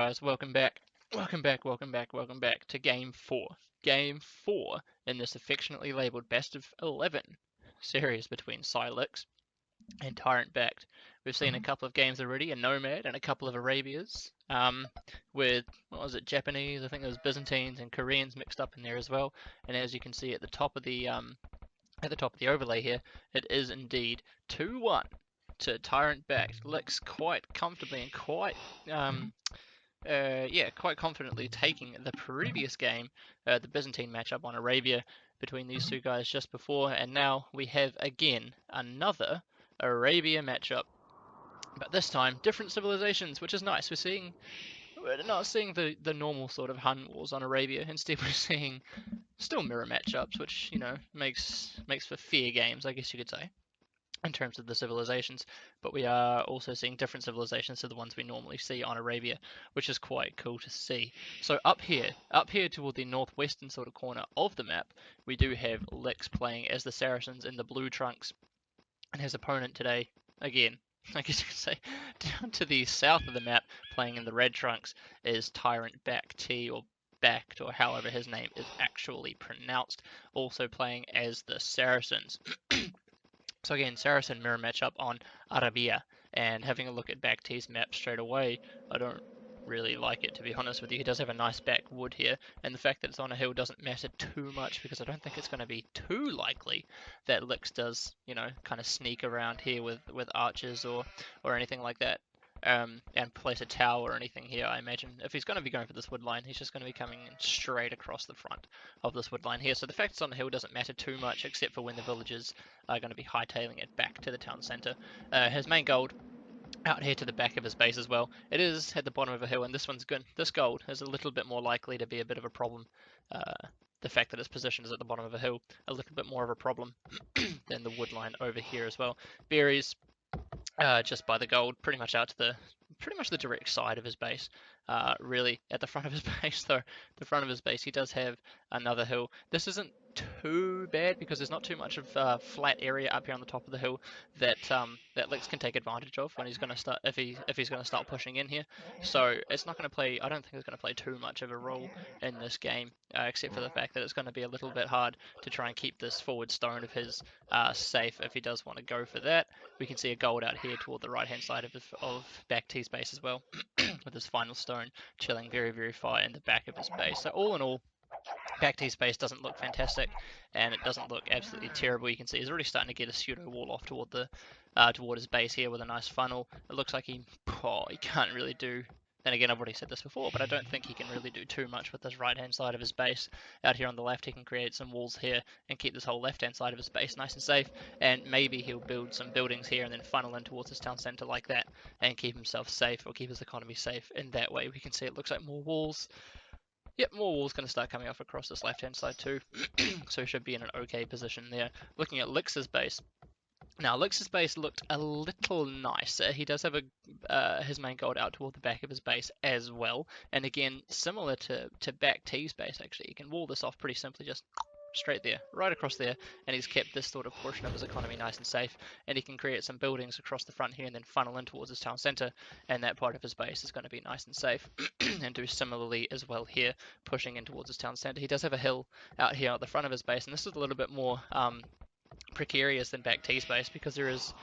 guys, welcome back. Welcome back to Game 4. Game 4 in this affectionately labelled Best of 11 series between Silex and TyRanT BacT. We've seen a couple of games already, a Nomad and a couple of Arabias, with, what was it, Japanese, I think there was Byzantines and Koreans mixed up in there as well. And as you can see at the top of the overlay here, it is indeed 2-1 to TyRanT BacT. Lix quite comfortably and quite quite confidently taking the previous game, the Byzantine matchup on Arabia between these two guys just before, and now we have again another Arabia matchup, but this time different civilizations, which is nice. We're not seeing the normal sort of Hun wars on Arabia. Instead, we're seeing still mirror matchups, which makes for fair games, I guess you could say, in terms of the civilizations, but we are also seeing different civilizations to the ones we normally see on Arabia, which is quite cool to see. So up here toward the northwestern sort of corner of the map, we do have Lix playing as the Saracens in the blue trunks, and his opponent today, again, I guess you could say, down to the south of the map, playing in the red trunks, is TyRanT BacT, or BacT, or however his name is actually pronounced, also playing as the Saracens. So again, Saracen mirror matchup on Arabia, and having a look at BacT's map straight away, I don't really like it, to be honest with you. He does have a nice backwood here, and the fact that it's on a hill doesn't matter too much, because I don't think it's going to be too likely that Lix does, kind of sneak around here with archers or anything like that. And place a tower or anything here. I imagine if he's going to be going for this wood line, he's just going to be coming in straight across the front of this wood line here. So the fact it's on the hill doesn't matter too much, except for when the villagers are going to be hightailing it back to the town centre. His main gold out here to the back of his base as well. It is at the bottom of a hill, and this one's good. This gold is a little bit more likely to be a bit of a problem. The fact that its position is at the bottom of a hill, a little bit more of a problem than the wood line over here as well. Berries, just by the gold, pretty much the direct side of his base. Really, at the front of his base, though, the front of his base, he does have another hill. This isn't too bad because there's not too much of flat area up here on the top of the hill that Lix can take advantage of when he's going to start if he's going to start pushing in here. So it's not going to play. I don't think it's going to play too much of a role in this game, except for the fact that it's going to be a little bit hard to try and keep this forward stone of his safe if he does want to go for that. We can see a gold out here toward the right hand side of BacT's base as well, with his final stone chilling very, very far in the back of his base. So all in all, BacT's base doesn't look fantastic, and it doesn't look absolutely terrible. You can see he's already starting to get a pseudo wall off toward his base here with a nice funnel. It looks like he can't really do. Then again, I've already said this before, but I don't think he can really do too much with this right-hand side of his base. Out here on the left, he can create some walls here and keep this whole left-hand side of his base nice and safe, and maybe he'll build some buildings here and then funnel in towards his town centre like that and keep himself safe, or keep his economy safe in that way. We can see it looks like more walls. Yep, more walls going to start coming off across this left-hand side too, so he should be in an okay position there. Looking at Lix's base. Now, Lix's base looked a little nicer. He does have his main gold out toward the back of his base as well. And again, similar to BacT's base, actually. You can wall this off pretty simply, just straight there, right across there. And he's kept this sort of portion of his economy nice and safe. And he can create some buildings across the front here and then funnel in towards his town centre. And that part of his base is going to be nice and safe. And do similarly as well here, pushing in towards his town centre. He does have a hill out here at the front of his base. And this is a little bit more precarious than BacT's base, because there is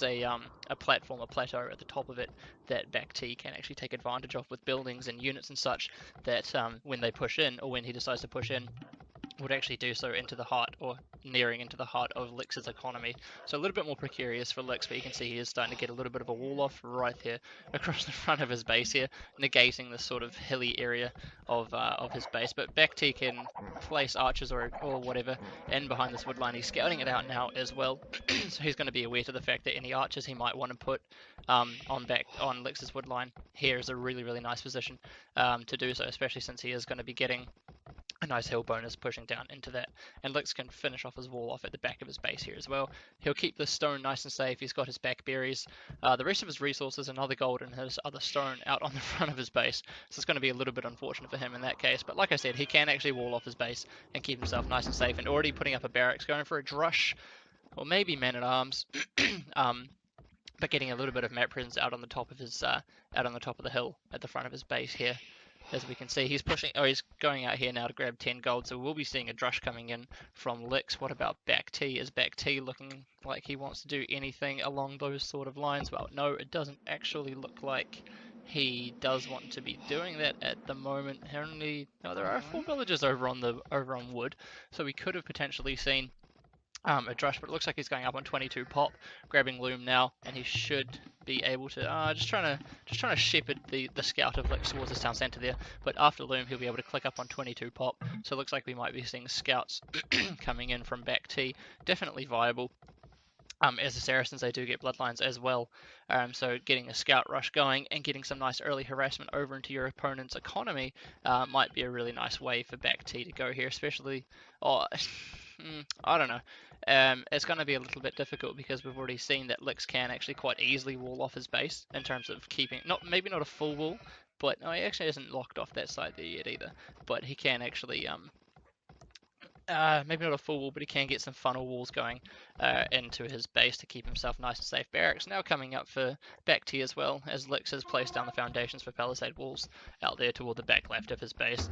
a platform, a plateau at the top of it that BacT can actually take advantage of with buildings and units and such that when they push in, or when he decides to push in, would actually do so into the heart, or nearing into the heart of Lix's economy. So a little bit more precarious for Lix, but you can see he is starting to get a little bit of a wall off right there across the front of his base here, negating this sort of hilly area of his base. But BacT can place archers or whatever in behind this wood line. He's scouting it out now as well, so he's going to be aware to the fact that any archers he might want to put on Lix's wood line here is a really, really nice position to do so, especially since he is going to be getting a nice hill bonus pushing down into that. And Lix can finish off his wall off at the back of his base here as well. He'll keep this stone nice and safe. He's got his back berries. The rest of his resources, another gold and his other stone out on the front of his base. So it's going to be a little bit unfortunate for him in that case. But like I said, he can actually wall off his base and keep himself nice and safe. And already putting up a barracks, going for a drush, or maybe man-at-arms. but getting a little bit of map presence out on the top of his out on the top of the hill at the front of his base here. As we can see, he's pushing. Oh, he's going out here now to grab 10 gold. So we'll be seeing a drush coming in from Lix. What about BacT? Is BacT looking like he wants to do anything along those sort of lines? Well, no, it doesn't actually look like he does want to be doing that at the moment. Only, no, there are 4 villages over on wood, so we could have potentially seen a drush, but it looks like he's going up on 22 pop, grabbing loom now, and he should be able to just trying to shepherd the scout of Lix towards his town center there. But after loom, he'll be able to click up on 22 pop. So it looks like we might be seeing scouts coming in from BacT. Definitely viable. As the Saracens, they do get bloodlines as well. So getting a scout rush going and getting some nice early harassment over into your opponent's economy might be a really nice way for BacT to go here, especially. Oh, I don't know. It's going to be a little bit difficult because we've already seen that Lix can actually quite easily wall off his base in terms of keeping, maybe not a full wall, but no, he actually hasn't locked off that side there yet either. But he can actually maybe not a full wall, but he can get some funnel walls going into his base to keep himself nice and safe. Barracks now coming up for BacT as well, as Lix has placed down the foundations for palisade walls out there toward the back left of his base.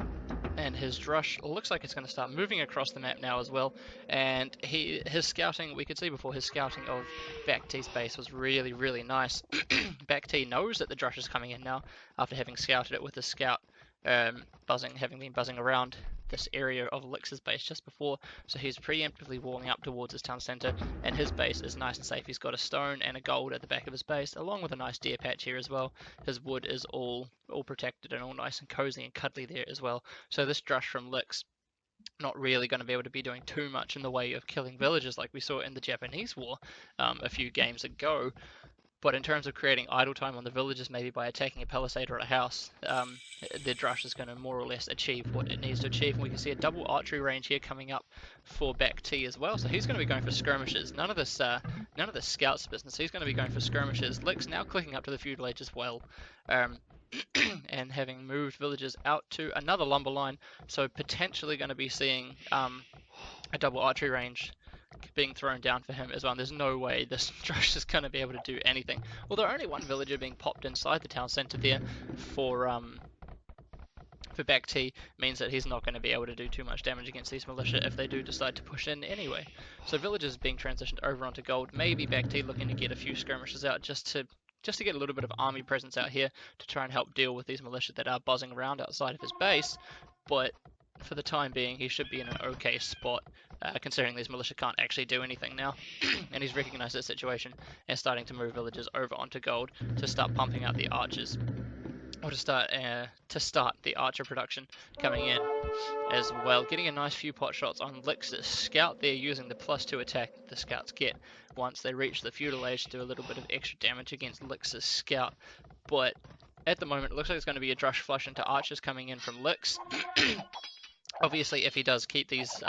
And his drush looks like it's going to start moving across the map now as well. And his scouting, we could see before, his scouting of BacT's base was really, really nice. BacT knows that the drush is coming in now after having scouted it with his scout having been buzzing around this area of Lix's base just before, so he's preemptively walling up towards his town center, and his base is nice and safe. He's got a stone and a gold at the back of his base, along with a nice deer patch here as well. His wood is all protected and all nice and cozy and cuddly there as well. So this drush from Lix, not really going to be able to be doing too much in the way of killing villagers like we saw in the Japanese war a few games ago. But in terms of creating idle time on the villages, maybe by attacking a palisade or a house, the drush is going to more or less achieve what it needs to achieve. And we can see a double archery range here coming up for BacT as well. So he's going to be going for skirmishes. None of this scouts business. He's going to be going for skirmishes. Lix now clicking up to the feudal age as well. And having moved villages out to another lumber line, so potentially going to be seeing a double archery range being thrown down for him as well. And there's no way this drush is going to be able to do anything. Although only one villager being popped inside the town centre there for BacT means that he's not going to be able to do too much damage against these militia if they do decide to push in anyway. So villagers being transitioned over onto gold. Maybe BacT looking to get a few skirmishes out just to get a little bit of army presence out here to try and help deal with these militia that are buzzing around outside of his base. But for the time being, he should be in an okay spot, considering these militia can't actually do anything now. And he's recognized that situation and starting to move villagers over onto gold to start pumping out the archers, or to start the archer production coming in as well. Getting a nice few pot shots on Lix's scout there, using the +2 attack that the scouts get once they reach the feudal age to do a little bit of extra damage against Lix's scout. But at the moment, it looks like it's going to be a drush flush into archers coming in from Lix. Obviously, if he does keep these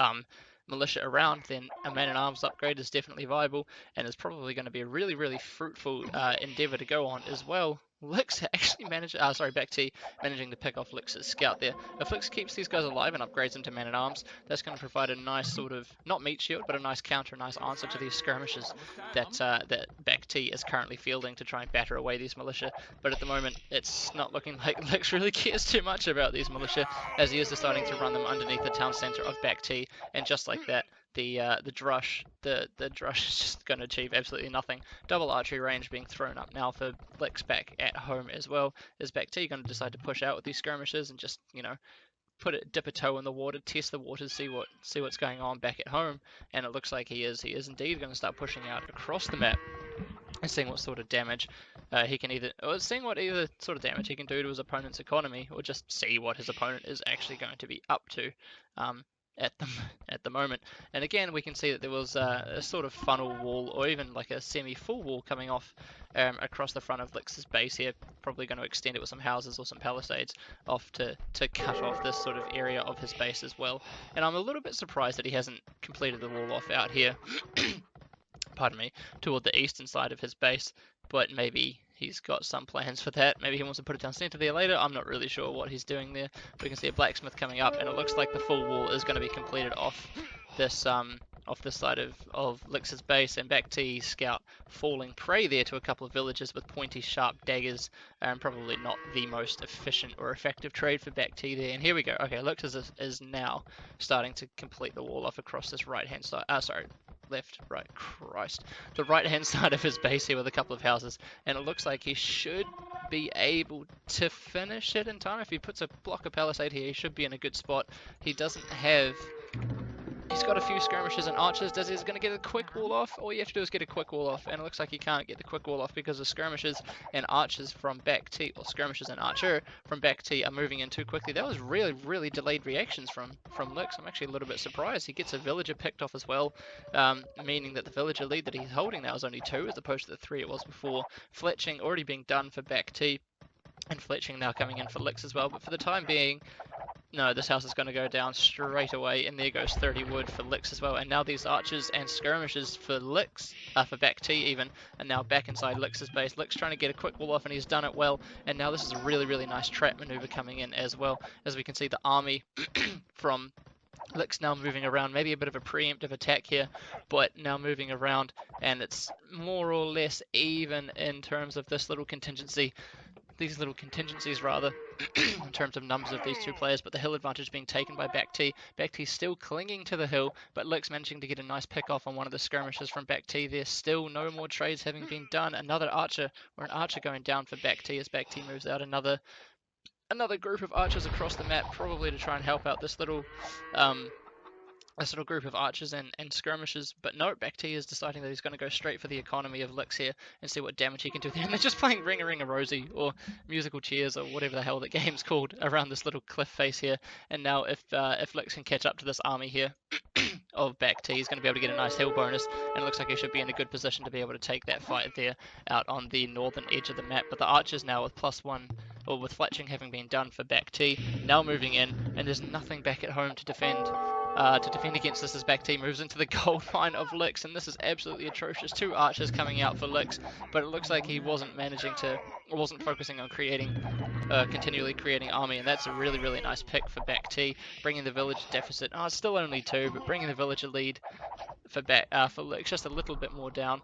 militia around, then a man-at-arms upgrade is definitely viable, and is probably going to be a really, really fruitful endeavor to go on as well. Lix actually BacT managing to pick off Lix's scout there. If Lix keeps these guys alive and upgrades them to man-at-arms, that's going to provide a nice sort of, not meat shield, but a nice counter, a nice answer to these skirmishes that BacT is currently fielding to try and batter away these militia. But at the moment, it's not looking like Lix really cares too much about these militia, as he is deciding to run them underneath the town center of BacT, and just like that, the drush is just going to achieve absolutely nothing. Double archery range being thrown up now for Lix back at home as well. Is BacT going to decide to push out with these skirmishes and just, you know, dip a toe in the water, test the waters, see what's going on back at home? And it looks like he is indeed going to start pushing out across the map and seeing what sort of damage he can either sort of damage he can do to his opponent's economy, or just see what his opponent is actually going to be up to at the moment. And again, we can see that there was a sort of funnel wall, or even like a semi-full wall coming off across the front of Lix's base here, probably going to extend it with some houses or some palisades off to cut off this sort of area of his base as well. And I'm a little bit surprised that he hasn't completed the wall off out here pardon me, toward the eastern side of his base, but maybe he's got some plans for that. Maybe he wants to put it down center there later. I'm not really sure what he's doing there. We can see a blacksmith coming up, and it looks like the full wall is going to be completed off this off the side of Lix's base, and BacT scout falling prey there to a couple of villagers with pointy sharp daggers, and probably not the most efficient or effective trade for BacT there. And here we go. Okay, Lix is now starting to complete the wall off across this right hand side. Sorry, left, right, Christ. The right hand side of his base here with a couple of houses, and it looks like he should be able to finish it in time. If he puts a block of palisade here, he should be in a good spot. He doesn't have... He's got a few skirmishers and archers. Does he's going to get a quick wall off? All you have to do is get a quick wall off, and it looks like he can't get the quick wall off because the skirmishers and archers from BacT, or skirmishers and archer from BacT, are moving in too quickly. That was really, really delayed reactions from Lix. I'm actually a little bit surprised. He gets a villager picked off as well, meaning that the villager lead that he's holding now is only 2 as opposed to the 3 it was before. Fletching already being done for BacT, and fletching now coming in for Lix as well, but for the time being, no, this house is going to go down straight away, and there goes 30 wood for Lix as well. And now these archers and skirmishers for Lix, for BacT even, are now back inside Lix's base. Lix trying to get a quick wall off, and he's done it well. And now this is a really, really nice trap maneuver coming in as well. As we can see, the army from Lix now moving around, maybe a bit of a preemptive attack here, but now moving around, and it's more or less even in terms of this little contingency. These little contingencies rather, in terms of numbers of these two players, but the hill advantage being taken by BacT. BacT still clinging to the hill, but Lix managing to get a nice pick off on one of the skirmishers from BacT. There's still no more trades having been done. Another archer, or an archer going down for BacT as BacT moves out another group of archers across the map, probably to try and help out this little group of archers and skirmishers, but no, BacT is deciding that he's going to go straight for the economy of Lix here and see what damage he can do there. And they're just playing Ring a Ring a Rosie, or musical chairs, or whatever the hell the game's called, around this little cliff face here. And now if Lix can catch up to this army here of BacT, he's going to be able to get a nice hill bonus, and it looks like he should be in a good position to be able to take that fight there out on the northern edge of the map. But the archers now with +1, or with fletching having been done for BacT, now moving in, and there's nothing back at home to defend against this as BacT moves into the gold mine of Lix, and this is absolutely atrocious. 2 archers coming out for Lix, but it looks like he wasn't focusing on continually creating army, and that's a really, really nice pick for BacT, bringing the village deficit. Oh, it's still only 2, but bringing the villager lead for Lix just a little bit more down.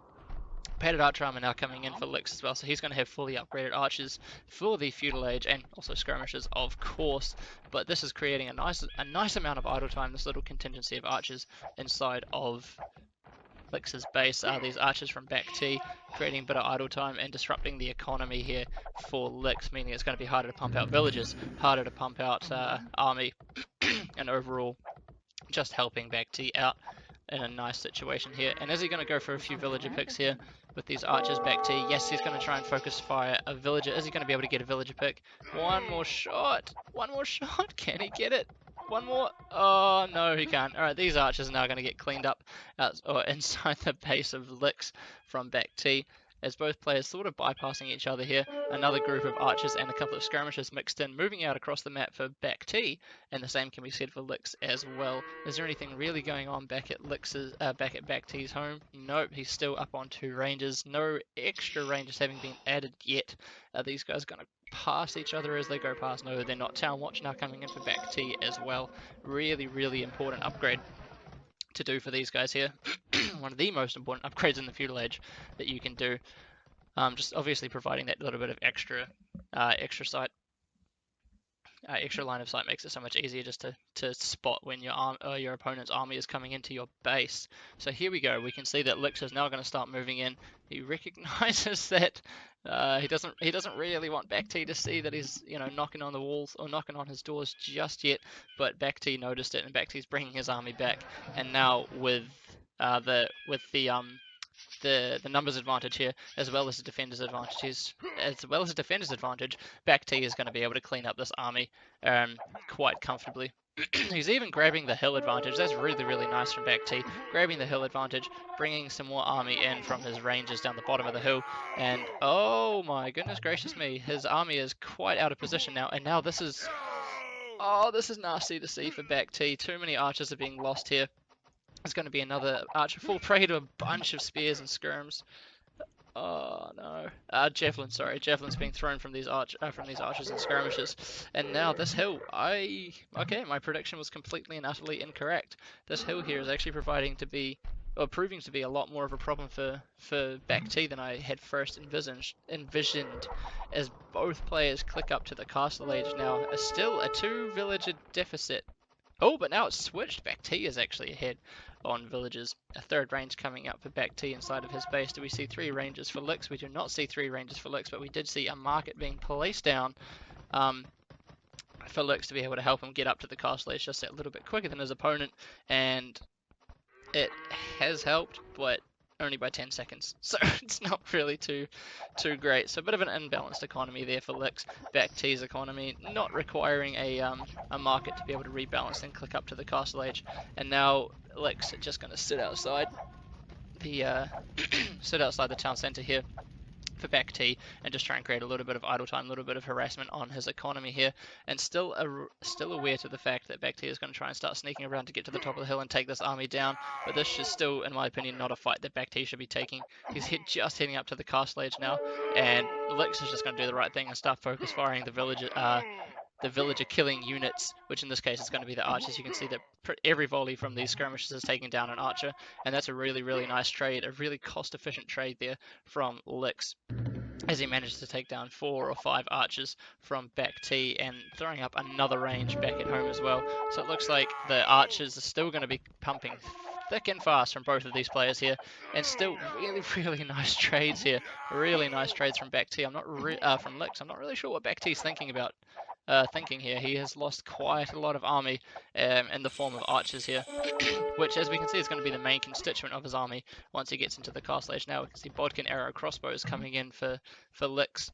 Padded archer armor now coming in for Lix as well, so he's going to have fully upgraded archers for the feudal age, and also skirmishers, of course. But this is creating a nice amount of idle time. This little contingency of archers inside of Lix's base. These archers from BacT creating a bit of idle time and disrupting the economy here for Lix, meaning it's going to be harder to pump out villagers, harder to pump out army, and overall just helping BacT out in a nice situation here. And is he going to go for a few villager picks here with these archers? BacT, yes, he's going to try and focus fire a villager. Is he going to be able to get a villager pick? One more shot, can he get it? One more, oh no, he can't. Alright, these archers are now going to get cleaned up inside the base of Lix from BacT, as both players sort of bypassing each other here. Another group of archers and a couple of skirmishers mixed in, moving out across the map for BacT, and the same can be said for Lix as well. Is there anything really going on back at BacT's home? Nope, he's still up on 2 ranges. No extra ranges having been added yet. Are these guys going to pass each other as they go past? No, they're not. Town Watch now coming in for BacT as well. Really, really important upgrade to do for these guys here. One of the most important upgrades in the feudal age that you can do. Just obviously providing that little bit of extra sight, extra line of sight makes it so much easier just to spot when your opponent's army is coming into your base. So here we go. We can see that Lix is now going to start moving in. He recognizes that he doesn't really want BacT to see that he's knocking on the walls or knocking on his doors just yet. But BacT noticed it, and BacT's bringing his army back. And now with the numbers advantage here, as well as the defender's advantage, BacT is going to be able to clean up this army quite comfortably. He's even grabbing the hill advantage. That's really, really nice from BacT. Grabbing the hill advantage, bringing some more army in from his ranges down the bottom of the hill. And oh my goodness gracious me, his army is quite out of position now. And now this is nasty to see for BacT. Too many archers are being lost here. There's going to be another archer fall prey to a bunch of spears and skirms. Oh no. Javelin, sorry. Javelin's being thrown from these archers and skirmishers. And now this hill, okay, my prediction was completely and utterly incorrect. This hill here is actually proving to be a lot more of a problem for BacT than I had first envisioned, as both players click up to the castle age now. Still a 2 villager deficit. Oh, but now it's switched. BacT is actually ahead on villagers. A third range coming up for BacT inside of his base. Do we see 3 ranges for Lix? We do not see 3 ranges for Lix, but we did see a market being placed down for Lix to be able to help him get up to the castle edge just that little bit quicker than his opponent, and it has helped, but only by 10 seconds, so it's not really too great. So a bit of an imbalanced economy there for Lix. BacT's economy not requiring a market to be able to rebalance and click up to the castle age, and now Lix just going to sit outside the town center here for BacT and just try and create a little bit of idle time, a little bit of harassment on his economy here, and still aware to the fact that BacT is going to try and start sneaking around to get to the top of the hill and take this army down. But this is still, in my opinion, not a fight that BacT should be taking. He's just heading up to the castle edge now, and Lix is just going to do the right thing and start focus firing the villager killing units, which in this case is going to be the archers. You can see that every volley from these skirmishes is taking down an archer, and that's a really, really nice trade, a really cost-efficient trade there from Lix, as he manages to take down 4 or 5 archers from BacT and throwing up another range back at home as well. So it looks like the archers are still going to be pumping thick and fast from both of these players here, and still really, really nice trades here. Really nice trades from BacT. From Lix. I'm not really sure what BacT's thinking here. He has lost quite a lot of army in the form of archers here, which, as we can see, is going to be the main constituent of his army once he gets into the castle age. Now we can see bodkin arrow crossbows coming in for Lix,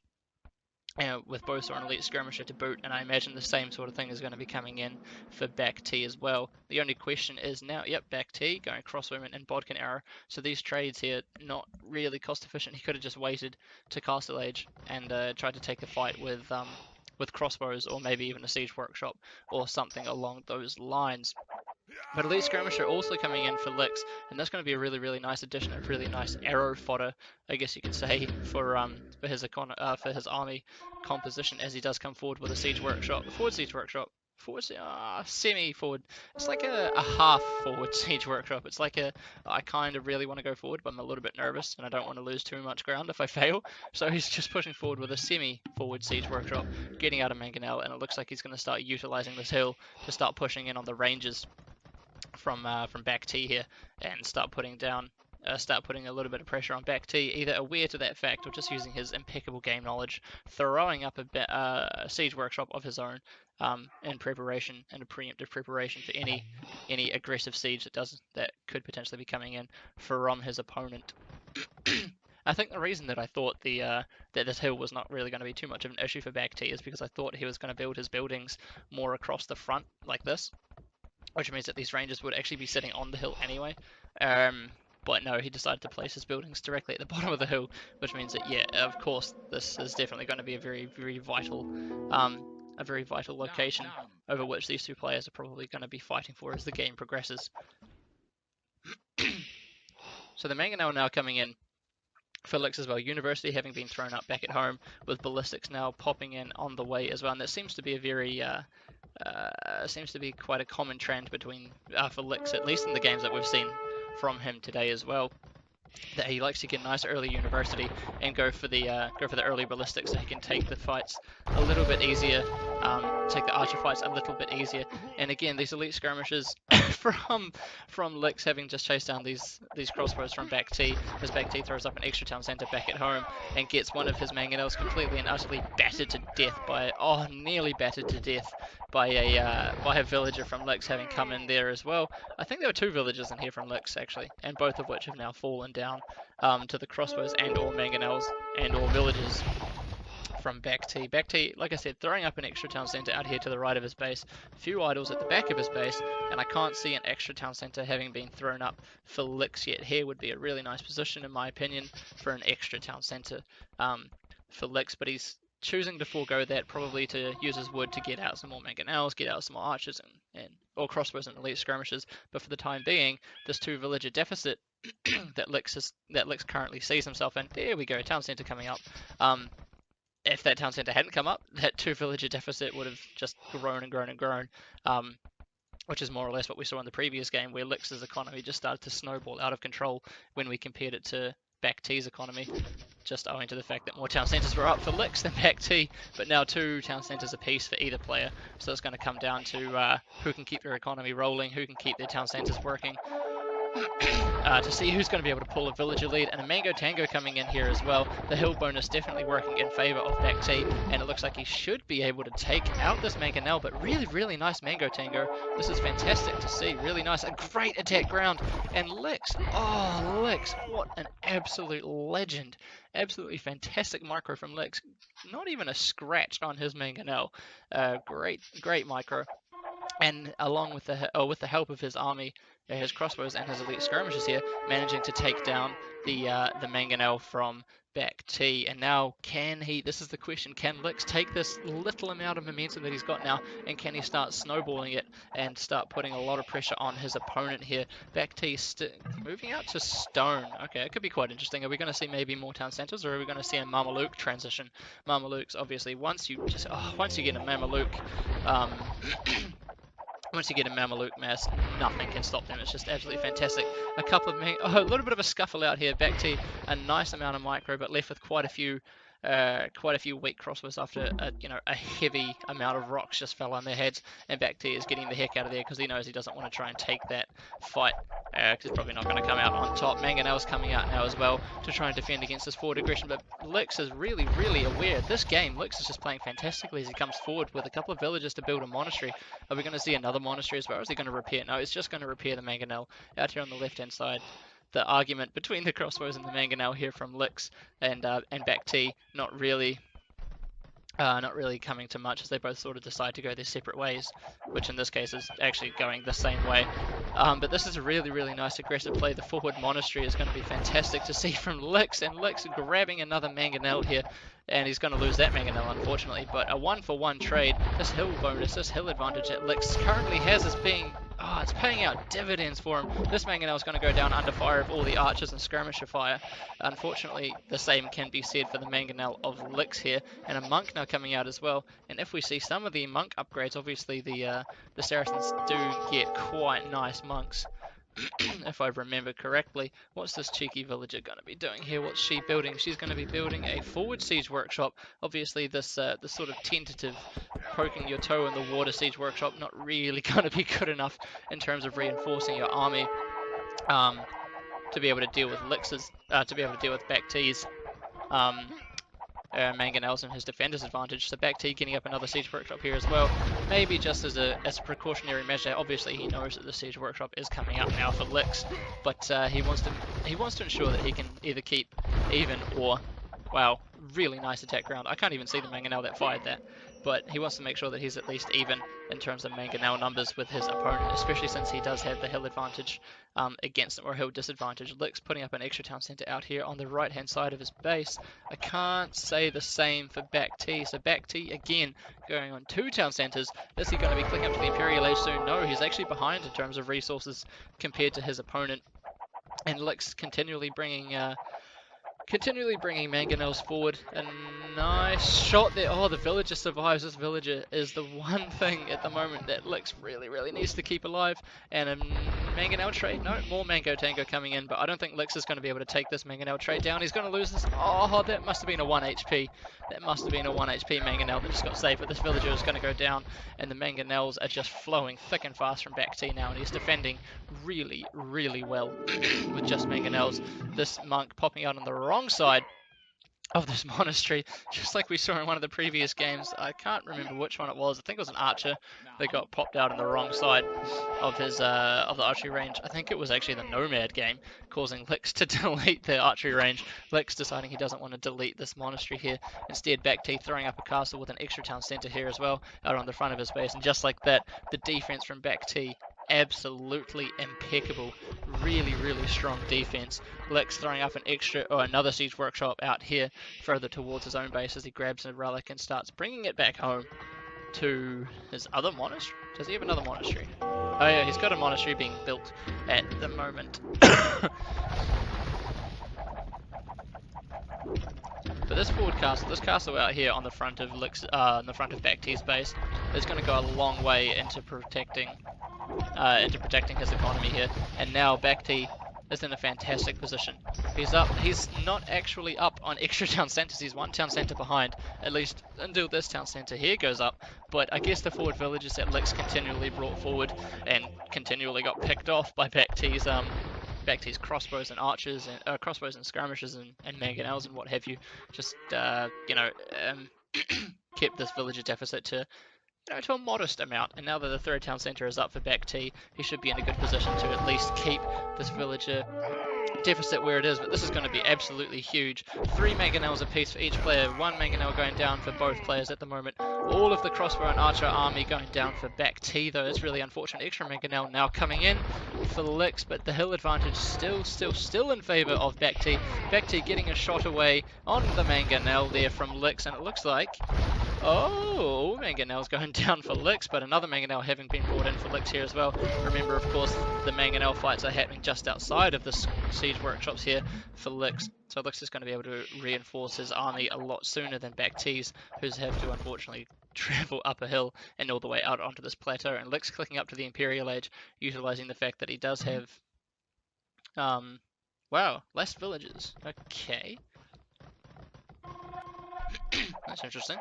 with both an elite skirmisher to boot, and I imagine the same sort of thing is going to be coming in for BacT as well. The only question is now, BacT going crossbowman and bodkin arrow. So these trades here, not really cost efficient. He could have just waited to castle age and tried to take the fight with crossbows, or maybe even a siege workshop or something along those lines. But elite skirmisher also coming in for Lix, and that's going to be a really, really nice addition, a really nice arrow fodder, I guess you could say, for his army composition, as he does come forward with a siege workshop, semi-forward. It's like a half-forward siege workshop. It's like I kind of really want to go forward, but I'm a little bit nervous, and I don't want to lose too much ground if I fail. So he's just pushing forward with a semi-forward siege workshop, getting out of Mangonel, and it looks like he's going to start utilizing this hill to start pushing in on the ranges from BacT here, and start putting a little bit of pressure on BacT, either aware to that fact or just using his impeccable game knowledge, throwing up a siege workshop of his own in preparation, and a preemptive preparation for any aggressive siege that could potentially be coming in from his opponent. I think the reason that I thought that this hill was not really going to be too much of an issue for BacT is because I thought he was going to build his buildings more across the front like this, which means that these rangers would actually be sitting on the hill anyway. But no, he decided to place his buildings directly at the bottom of the hill, which means that, yeah, of course, this is definitely going to be a very, very vital location over which these two players are probably going to be fighting for as the game progresses. So the Mangonel now coming in for Lix as well. University having been thrown up back at home, with ballistics now popping in on the way as well, and that seems to be a very quite a common trend between for Lix, at least in the games that we've seen from him today as well, that he likes to get nice early university and go for the early ballistics, so he can take the fights a little bit easier, take the archer fights a little bit easier. And again, these elite skirmishes from Lix having just chased down these crossbows from BacT, as BacT throws up an extra town center back at home and gets one of his mangonels completely and utterly battered to death nearly battered to death by a villager from Lix having come in there as well. I think there were 2 villagers in here from Lix actually, and both of which have now fallen down to the crossbows and or mangonels and or villagers from BacT. BacT, like I said, throwing up an extra town center out here to the right of his base, a few idols at the back of his base, and I can't see an extra town center having been thrown up for Lix yet. Here would be a really nice position, in my opinion, for an extra town center for Lix, but he's choosing to forego that, probably to use his wood to get out some more mangonels, get out some more archers or crossbows and elite skirmishes. But for the time being, this 2 villager deficit that Lix currently sees himself in. There we go, town centre coming up. If that town centre hadn't come up, that 2 villager deficit would have just grown and grown and grown. Which is more or less what we saw in the previous game, where Lix's economy just started to snowball out of control when we compared it to BacT's economy, just owing to the fact that more town centres were up for Lix than BacT, but now 2 town centres apiece for either player, so it's going to come down to who can keep their economy rolling, who can keep their town centres working, to see who's going to be able to pull a villager lead, and a Mango Tango coming in here as well. The hill bonus definitely working in favour of BacT, and it looks like he should be able to take out this Mangonel, but really nice Mango Tango. This is fantastic to see, really nice, a great attack ground, and Lix, oh Lix, what an absolute legend. Absolutely fantastic micro from Lix, not even a scratch on his Mangonel. Great micro. And along with the help of his army, his crossbows and his elite skirmishers here, managing to take down the Mangonel from BacT. And now, this is the question, can Lix take this little amount of momentum that he's got now, and can he start snowballing it and start putting a lot of pressure on his opponent here? BacT moving out to stone. Okay, it could be quite interesting. Are we going to see maybe more town centers, or are we going to see a Mameluke transition? Mamelukes, obviously, once you get a Mameluke, once you get a Mameluke mass, nothing can stop them. It's just absolutely fantastic. A little bit of a scuffle out here. BacT, a nice amount of micro, but left with quite a few weak crossbows after a heavy amount of rocks just fell on their heads, and BacT is getting the heck out of there because he knows he doesn't want to try and take that fight, because he's probably not going to come out on top. Mangonel's coming out now as well to try and defend against this forward aggression, but Lix is really aware. This game, Lix is just playing fantastically as he comes forward with a couple of villagers to build a monastery. Are we going to see another monastery as well, or is he going to repair? No, he's just going to repair the Mangonel out here on the left-hand side. The argument between the crossbows and the Mangonel here from Lix and BacT not really coming to much, as they both sort of decide to go their separate ways, which in this case is actually going the same way. But this is a really nice aggressive play. The forward monastery is going to be fantastic to see from Lix, and Lix grabbing another Mangonel here, and he's going to lose that Mangonel unfortunately, but a 1-for-1 trade. This hill bonus, this hill advantage that Lix currently has is being it's paying out dividends for him. This Mangonel is going to go down under fire of all the archers and skirmisher fire. Unfortunately, the same can be said for the Mangonel of Lix here, and a monk now coming out as well. And if we see some of the monk upgrades, obviously the Saracens do get quite nice monks. If I remember correctly. What's this cheeky villager going to be doing here? What's she building? She's going to be building a forward siege workshop. Obviously this sort of tentative poking your toe in the water siege workshop not really going to be good enough in terms of reinforcing your army to be able to deal with Lix's, to be able to deal with BacT's Mangonels and his defender's advantage. So BacT getting up another siege workshop here as well, maybe just as a precautionary measure. Obviously he knows that the siege workshop is coming up now for Lix, but he wants to ensure that he can either keep even or, wow, really nice attack ground. I can't even see the Mangonel that fired that, but he wants to make sure that he's at least even in terms of Mangonel numbers with his opponent, especially since he does have the hill advantage against him, or hill disadvantage. Lix putting up an extra town centre out here on the right hand side of his base. I can't say the same for BacT. So BacT again going on 2 town centres. Is he going to be clicking up to the Imperial Age soon? No, he's actually behind in terms of resources compared to his opponent, and Lix continually bringing Mangonels forward. A nice shot there. Oh, the villager survives. This villager is the one thing at the moment that Lix really needs to keep alive. And a Mangonel trade. No, more Mango Tango coming in, but I don't think Lix is going to be able to take this Mangonel trade down. He's going to lose this. Oh, that must have been a 1 HP. That must have been a 1 HP Mangonel that just got saved, but this villager is going to go down, and the Mangonels are just flowing thick and fast from BacT now, and he's defending really well with just Mangonels. This monk popping out on the wrong side of this monastery, just like we saw in one of the previous games. I can't remember which one it was. I think it was an archer that got popped out on the wrong side of his of the archery range. I think it was actually the Nomad game, causing Lix to delete the archery range. Lix deciding he doesn't want to delete this monastery here. Instead, BacT throwing up a castle with an extra town centre here as well, out on the front of his base. And just like that, the defense from BacT, absolutely impeccable. Really strong defense. Lix throwing up another siege workshop out here further towards his own base as he grabs a relic and starts bringing it back home. to his other monastery. Does he have another monastery? Oh yeah, he's got a monastery being built at the moment. But this forward castle, this castle out here on the front of BacT's base, is going to go a long way into protecting his economy here. And now BacT is in a fantastic position. He's not actually up on extra town centres, he's one town centre behind, at least until this town centre here goes up. But I guess the forward villages that Lix continually brought forward and continually got picked off by BacT's crossbows and archers and crossbows and skirmishers and mangonels and what have you, just kept this villager deficit to a modest amount. And now that the third town centre is up for BacT, he should be in a good position to at least keep this villager deficit where it is. But this is going to be absolutely huge. 3 mangonels apiece for each player, 1 mangonel going down for both players at the moment. All of the crossbow and archer army going down for BacT, though it's really unfortunate. Extra mangonel now coming in for Lix, but the hill advantage still in favour of BacT. BacT getting a shot away on the mangonel there from Lix, and it looks like oh, mangonel's going down for Lix, but another mangonel having been brought in for Lix here as well. Remember, of course, the mangonel fights are happening just outside of the siege workshops here for Lix, so Lix is going to be able to reinforce his army a lot sooner than BacT's, who's have to unfortunately travel up a hill and all the way out onto this plateau. And Lix clicking up to the Imperial Age, utilizing the fact that he does have wow, less villages. Okay. That's interesting.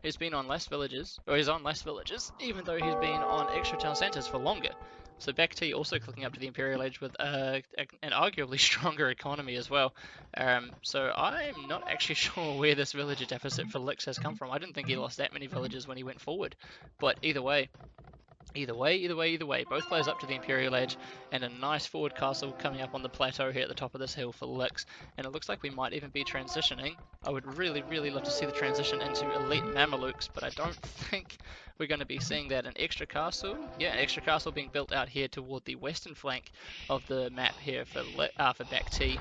He's been on less villages, or he's on less villages, even though he's been on extra town centres for longer. So BacT also clicking up to the Imperial Age with an arguably stronger economy as well. So I'm not actually sure where this villager deficit for Lix has come from. I didn't think he lost that many villages when he went forward. But either way, both players up to the Imperial Age, and a nice forward castle coming up on the plateau here at the top of this hill for Lix. And it looks like we might even be transitioning. I would really love to see the transition into elite Mamelukes, but I don't think we're going to be seeing that. An extra castle, yeah, an extra castle being built out here toward the western flank of the map here for BacT.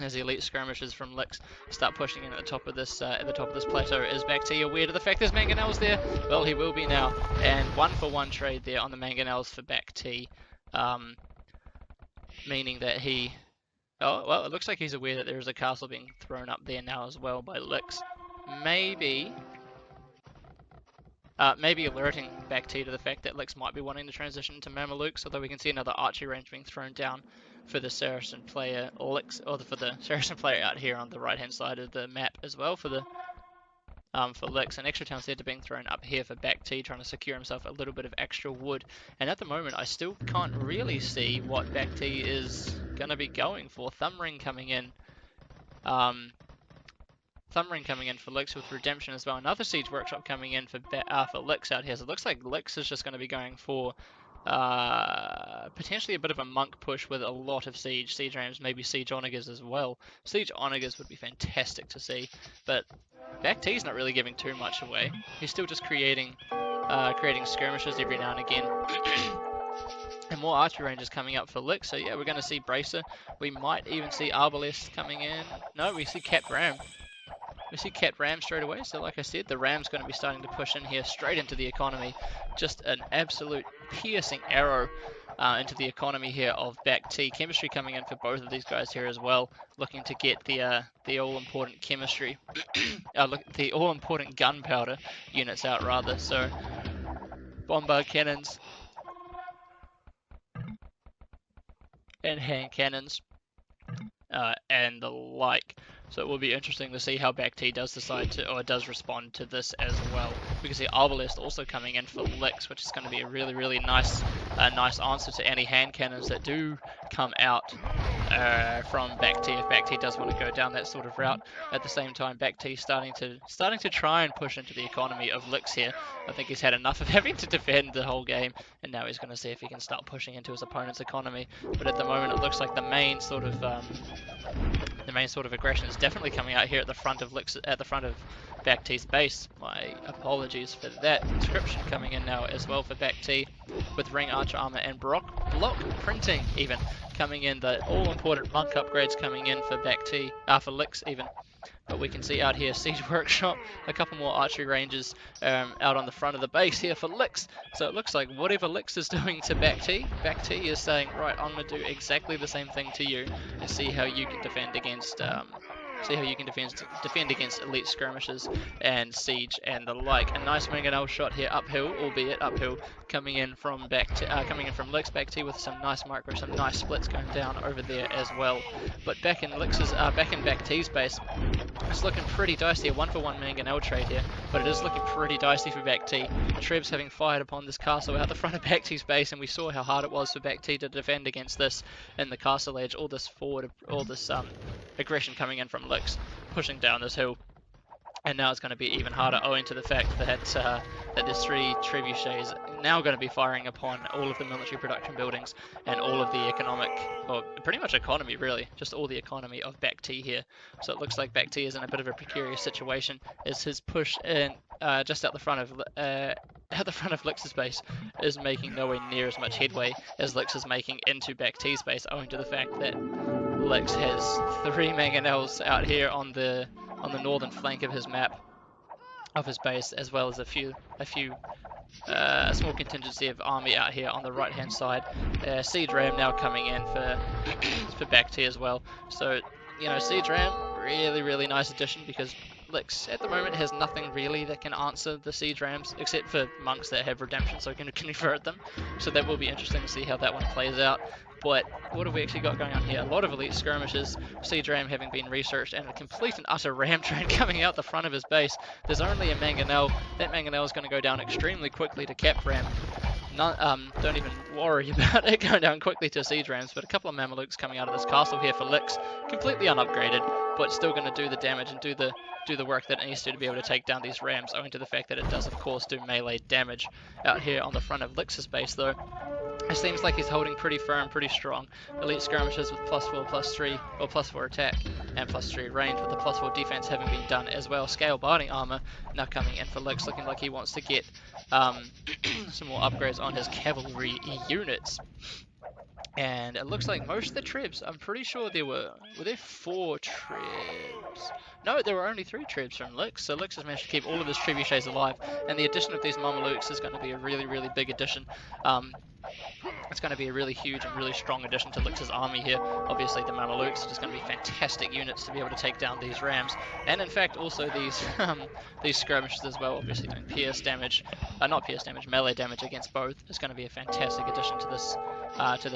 As the elite skirmishers from Lix start pushing in at the top of this plateau. Is BacT aware of the fact there's mangonels there? Well, he will be now. And 1-for-1 trade there on the mangonels for BacT, meaning that he. Oh well, it looks like he's aware that there is a castle being thrown up there now as well by Lix. Maybe alerting BacT to the fact that Lix might be wanting to transition to Mamelukes, although we can see another archery range being thrown down for the Saracen player, for the Saracen player out here on the right-hand side of the map as well for Lix. An extra town centre being thrown up here for BacT, trying to secure himself a little bit of extra wood. And at the moment, I still can't really see what BacT is going to be going for. Thumbring coming in. Thumbring coming in for Lix with Redemption as well. Another Siege Workshop coming in for Lix out here. So it looks like Lix is just going to be going for potentially a bit of a monk push with a lot of siege rams, maybe siege onagers as well. Siege onagers would be fantastic to see, but BacT's not really giving too much away. He's still just creating skirmishes every now and again. And more archery ranges coming up for Lix. So yeah, we're going to see Bracer. We might even see Arbalest coming in. No, we see Cat Ram. We see Cat Ram straight away, so like I said, the Ram's going to be starting to push in here straight into the economy. Just an absolute piercing arrow into the economy here of BacT. Chemistry coming in for both of these guys here as well, looking to get the all-important chemistry, the all-important gunpowder units out rather. So bombard cannons and hand cannons and the like. So it will be interesting to see how BacT does does respond to this as well. We can see Arbalest also coming in for Lix, which is going to be a really nice answer to any hand cannons that do come out from BacT if BacT does want to go down that sort of route. At the same time, BacT starting to try and push into the economy of Lix here. I think he's had enough of having to defend the whole game, and now he's going to see if he can start pushing into his opponent's economy. But at the moment, it looks like the main sort of aggression is definitely coming out here at the front of BacT's base. My apologies for that. Inscription coming in now as well for BacT, with ring archer armor and block printing even coming in. The all important monk upgrades coming in for BacT, for Lix even. But we can see out here Siege Workshop, a couple more archery ranges out on the front of the base here for Lix. So it looks like whatever Lix is doing to BacT is saying, right, I'm going to do exactly the same thing to you and see how you can defend against defend against elite skirmishes and siege and the like. A nice mangonel shot here uphill, albeit uphill, coming in from Lix. BacT with some nice micro, some nice splits going down over there as well. But back in BacT's base, it's looking pretty dicey. A 1-for-1 mangonel trade here, but it is looking pretty dicey for BacT. Trebs having fired upon this castle out the front of BacT's base, and we saw how hard it was for BacT to defend against this in the castle edge. All this aggression coming in from Lix, pushing down this hill. And now it's going to be even harder owing to the fact that there's 3 trebuchets now going to be firing upon all of the military production buildings and all of the economic, or pretty much economy really, just all the economy of BacT here. So it looks like BacT is in a bit of a precarious situation as his push in just out the front of Lix's base is making nowhere near as much headway as Lix is making into BacT's base, owing to the fact that Lix has 3 mangonels out here on the northern flank of his map, of his base, as well as a small contingency of army out here on the right hand side. Siege Ram now coming in for for BacT as well. So Siege Ram, really nice addition, because Lix at the moment has nothing really that can answer the Siege Rams except for monks that have redemption, so can convert them. So that will be interesting to see how that one plays out. But what have we actually got going on here? A lot of elite skirmishes, Siege Ram having been researched, and a complete and utter ram train coming out the front of his base. There's only a mangonel. That mangonel is going to go down extremely quickly to Cap Ram. Don't even worry about it going down quickly to Siege Rams, but a couple of Mamelukes coming out of this castle here for Lix, completely unupgraded, but still going to do the damage and do the work that it needs to be able to take down these Rams, owing to the fact that it does of course do melee damage. Out here on the front of Lix's base though, it seems like he's holding pretty firm, pretty strong. Elite skirmishes with +4, +3, or +4 attack and +3 range, with the +4 defense having been done as well. Scale binding armor now coming in for Lix, looking like he wants to get some more upgrades on his cavalry units. And it looks like most of the Trebs, I'm pretty sure were there 4 Trebs? No, there were only 3 Trebs from Lix, so Lix has managed to keep all of his trebuchets alive, and the addition of these Mamelukes is going to be a really big addition. It's going to be a really huge and really strong addition to Lix's army here. Obviously the Mamelukes are just going to be fantastic units to be able to take down these Rams, and in fact also these skirmishes as well, obviously doing melee damage against both is going to be a fantastic addition to this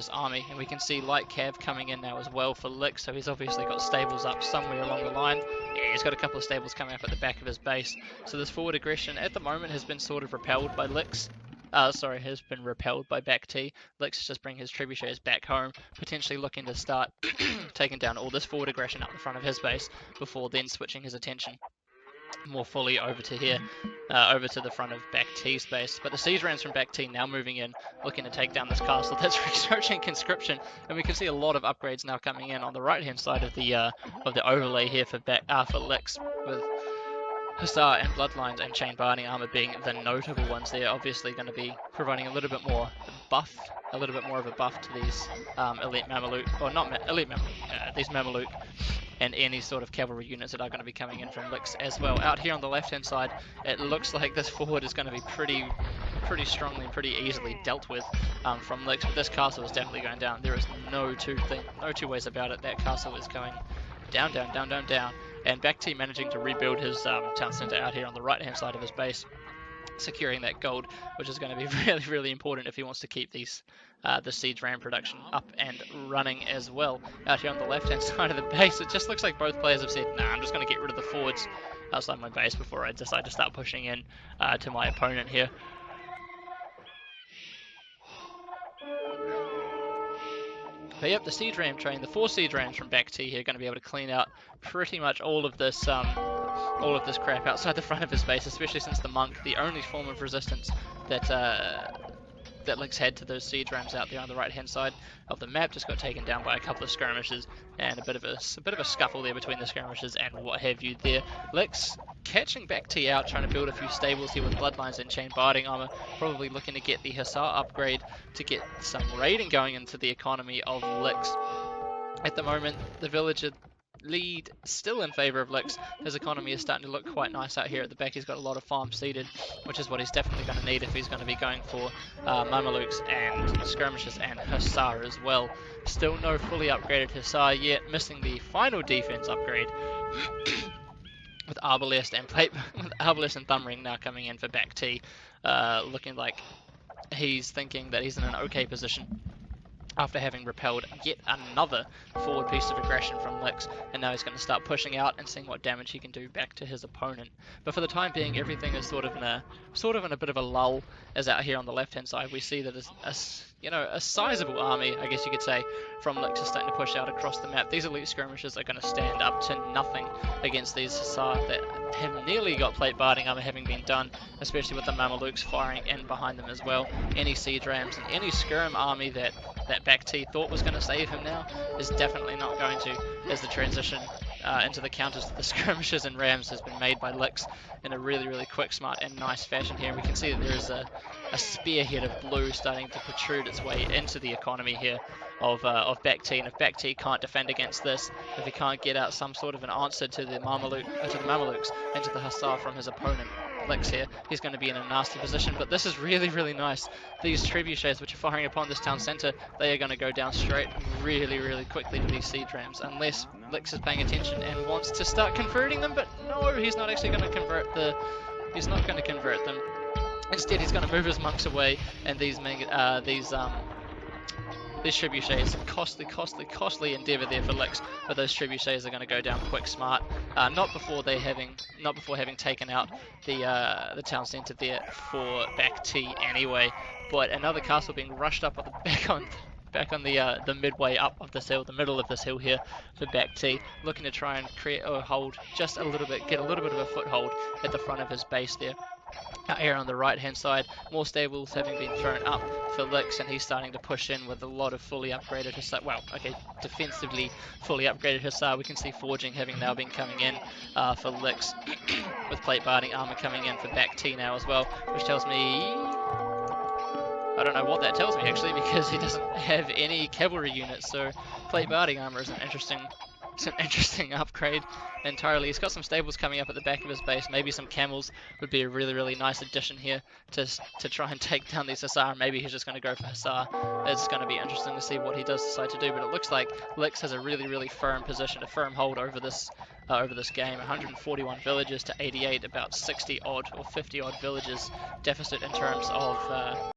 army. And we can see light cav coming in now as well for Lix, so he's obviously got stables up somewhere along the line. Yeah, he's got a couple of stables coming up at the back of his base. So this forward aggression at the moment has been sort of repelled by Lix. Has been repelled by BacT. Lix is just bringing his trebuchets back home, potentially looking to start taking down all this forward aggression up the front of his base before then switching his attention more fully over to here, over to the front of BacT's base. But the siege rams from BacT now moving in, looking to take down this castle that's researching conscription, and we can see a lot of upgrades now coming in on the right hand side of the overlay here for Lix, with Hussar and Bloodlines and Chain Binding Armor being the notable ones. They're obviously going to be providing a little bit more of a buff to these elite Mameluke, or not elite Mameluke, these Mameluke and any sort of cavalry units that are going to be coming in from Lix as well. Out here on the left hand side, it looks like this forward is going to be pretty strongly and pretty easily dealt with from Lix, but this castle is definitely going down. There is no two ways about it. That castle is going down. And BacT managing to rebuild his town centre out here on the right hand side of his base, securing that gold, which is going to be really important if he wants to keep these the siege ram production up and running as well. Out here on the left hand side of the base, it just looks like both players have said, nah, I'm just going to get rid of the forwards outside my base before I decide to start pushing in to my opponent here. But yep, the siege ram train, the 4 siege rams from BacT here, are going to be able to clean out pretty much all of this crap outside the front of his base, especially since the monk, the only form of resistance that Lix had to those siege rams out there on the right hand side of the map, just got taken down by a couple of skirmishes and a bit of a scuffle there between the skirmishes and what have you there. Lix catching BacT out, trying to build a few stables here with Bloodlines and Chain Binding Armor, probably looking to get the Hussar upgrade to get some raiding going into the economy of Lix. At the moment, the village lead still in favour of Lix. His economy is starting to look quite nice out here at the back. He's got a lot of farm seeded, which is what he's definitely going to need if he's going to be going for Mamelukes and skirmishes and Hussar as well. Still no fully upgraded Hussar yet, missing the final defense upgrade. With Arbalest and Thumbring now coming in for BacT, looking like he's thinking that he's in an okay position after having repelled yet another forward piece of aggression from Lix, and now he's going to start pushing out and seeing what damage he can do back to his opponent. But for the time being, everything is sort of in a bit of a lull. As out here on the left-hand side, we see that a sizable army, I guess you could say, from Lix is starting to push out across the map. These elite skirmishers are going to stand up to nothing against these Hussar that have nearly got plate barding armor having been done, especially with the Mamelukes firing in behind them as well. Any siege rams and any skirm army that BacT thought was going to save him now is definitely not going to, as the transition into the counters to the skirmishes and rams has been made by Lix in a really, really quick, smart and nice fashion here. And we can see that there is a spearhead of blue starting to protrude its way into the economy here of BacT, and if BacT can't defend against this, if he can't get out some sort of an answer to the Mamelukes and to the Hussar from his opponent, Lix here, he's going to be in a nasty position. But this is really, really nice. These trebuchets which are firing upon this town centre, they are going to go down straight really, really quickly to these siege rams, unless Lix is paying attention and wants to start converting them. But no, he's not actually going to convert them. Instead, he's going to move his monks away, and these trebuchets, costly endeavour there for Lix, but those trebuchets are going to go down quick, smart. Not before having taken out the town centre there for BacT anyway. But another castle being rushed up back on the midway up of this hill, the middle of this hill here for BacT, looking to try and create a hold just a little bit, get a little bit of a foothold at the front of his base there. Out here on the right hand side, more stables having been thrown up for Lix, and he's starting to push in with a lot of fully upgraded Hussar. Well, okay, defensively fully upgraded Hussar. We can see forging having now been coming in for Lix, with plate barding armor coming in for BacT now as well, which tells me, I don't know what that tells me actually, because he doesn't have any cavalry units, so plate barding armor is an interesting upgrade entirely. He's got some stables coming up at the back of his base. Maybe some camels would be a really, really nice addition here to try and take down these Hussar. Maybe he's just going to go for Hussar. It's going to be interesting to see what he does decide to do, but it looks like Lix has a really, really firm position, a firm hold over this game. 141 villages to 88, about 60 odd or 50 odd villages deficit in terms of